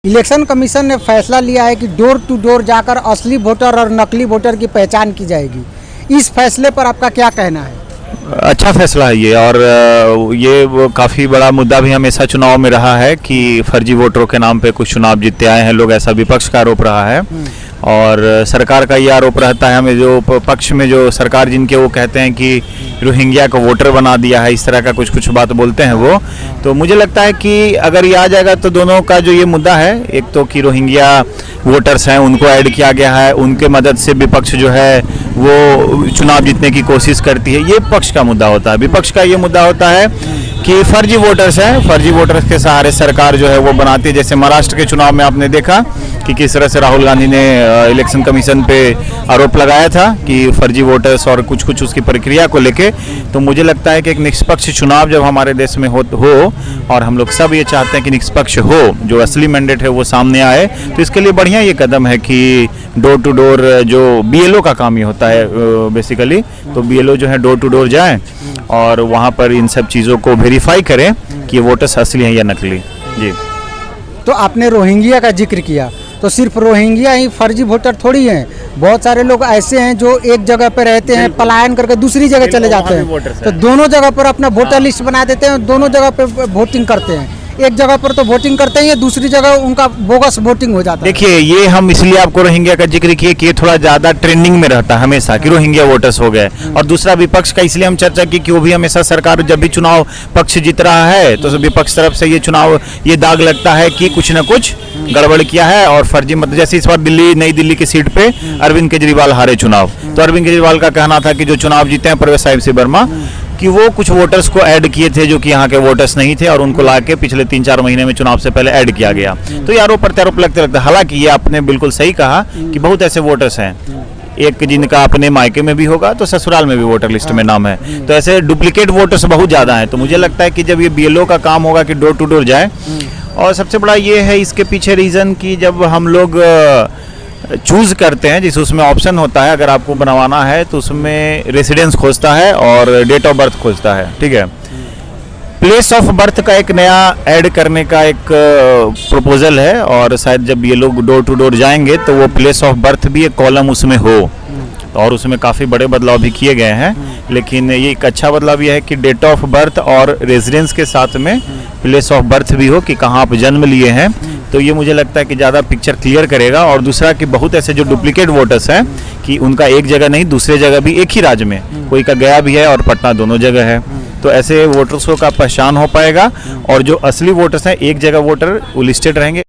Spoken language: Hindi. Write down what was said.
इलेक्शन कमीशन ने फैसला लिया है कि डोर टू डोर जाकर असली वोटर और नकली वोटर की पहचान की जाएगी। इस फैसले पर आपका क्या कहना है? अच्छा फैसला है ये, और ये काफ़ी बड़ा मुद्दा भी हमेशा चुनाव में रहा है कि फर्जी वोटरों के नाम पे कुछ चुनाव जीतते आए हैं लोग, ऐसा विपक्ष का आरोप रहा है। और सरकार का ये आरोप रहता है, हमें जो पक्ष में जो सरकार जिनके वो कहते हैं कि रोहिंग्या को वोटर बना दिया है, इस तरह का कुछ बात बोलते हैं वो। तो मुझे लगता है कि अगर ये आ जाएगा तो दोनों का जो ये मुद्दा है, एक तो कि रोहिंग्या वोटर्स हैं उनको ऐड किया गया है, उनके मदद से विपक्ष जो है वो चुनाव जीतने की कोशिश करती है, ये पक्ष का मुद्दा होता है। विपक्ष का ये मुद्दा होता है कि फर्जी वोटर्स हैं, फर्जी वोटर्स के सहारे सरकार जो है वो बनाती है। जैसे महाराष्ट्र के चुनाव में आपने देखा कि किस तरह से राहुल गांधी ने इलेक्शन कमीशन पे आरोप लगाया था कि फर्जी वोटर्स और कुछ उसकी प्रक्रिया को लेके। तो मुझे लगता है कि एक निष्पक्ष चुनाव जब हमारे देश में हो और हम लोग सब ये चाहते हैं कि निष्पक्ष हो, जो असली मैंडेट है वो सामने आए, तो इसके लिए बढ़िया ये कदम है कि डोर टू डोर जो BLO का काम ही होता है बेसिकली, तो BLO जो है डोर टू डोर जाएं और वहाँ पर इन सब चीज़ों को वेरीफाई करें कि वोटर्स असली हैं या नकली। जी, तो आपने रोहिंग्या का जिक्र किया, तो सिर्फ रोहिंग्या ही फर्जी वोटर थोड़ी हैं, बहुत सारे लोग ऐसे हैं जो एक जगह पर रहते हैं, पलायन करके दूसरी जगह चले जाते हैं, तो दोनों जगह पर अपना वोटर लिस्ट बना देते हैं, दोनों जगह पर वोटिंग करते हैं। एक जगह पर तो वोटिंग करते हैं, दूसरी जगह उनका बोगस वोटिंग हो जाता है। देखिए, ये हम इसलिए आपको रोहिंग्या का जिक्र किए कि ये थोड़ा ज्यादा ट्रेंडिंग में रहता है हमेशा कि रोहिंग्या वोटर्स हो गए। और दूसरा विपक्ष का इसलिए हम चर्चा की कि वो भी हमेशा सरकार जब भी चुनाव पक्ष जीत रहा है तो विपक्ष तरफ से ये दाग लगता है कि कुछ न कुछ गड़बड़ किया है और फर्जी मतलब। जैसे इस बार नई दिल्ली की सीट पे अरविंद केजरीवाल हारे चुनाव, तो अरविंद केजरीवाल का कहना था कि जो चुनाव जीते हैं परवेश साहिब से वर्मा, कि वो कुछ वोटर्स को ऐड किए थे जो कि यहाँ के वोटर्स नहीं थे और उनको लाके पिछले 3-4 महीने में चुनाव से पहले ऐड किया गया। तो ये आरोप प्रत्यारोप लगते लगता। हालांकि ये आपने बिल्कुल सही कहा कि बहुत ऐसे वोटर्स हैं, एक जिनका अपने मायके में भी होगा तो ससुराल में भी वोटर लिस्ट में नाम है, तो ऐसे डुप्लीकेट वोटर्स बहुत ज़्यादा हैं। तो मुझे लगता है कि जब ये BLO का काम होगा कि डोर टू डोर जाए, और सबसे बड़ा ये है इसके पीछे रीज़न कि जब हम लोग चूज़ करते हैं, जिस उसमें ऑप्शन होता है अगर आपको बनवाना है तो उसमें रेसिडेंस खोजता है और डेट ऑफ बर्थ खोजता है, ठीक है। प्लेस ऑफ बर्थ का एक नया ऐड करने का एक प्रपोजल है, और शायद जब ये लोग डोर टू डोर जाएंगे तो वो प्लेस ऑफ बर्थ भी एक कॉलम उसमें हो, और उसमें काफ़ी बड़े बदलाव भी किए गए हैं। लेकिन ये एक अच्छा बदलाव यह है कि डेट ऑफ बर्थ और रेजिडेंस के साथ में प्लेस ऑफ बर्थ भी हो कि कहाँ आप जन्म लिए हैं। तो ये मुझे लगता है कि ज़्यादा पिक्चर क्लियर करेगा। और दूसरा कि बहुत ऐसे जो डुप्लीकेट वोटर्स हैं कि उनका एक जगह नहीं दूसरे जगह भी, एक ही राज्य में कोई का गया भी है और पटना दोनों जगह है, तो ऐसे वोटर्स का पहचान हो पाएगा। और जो असली वोटर्स हैं एक जगह वोटर वो लिस्टेड रहेंगे।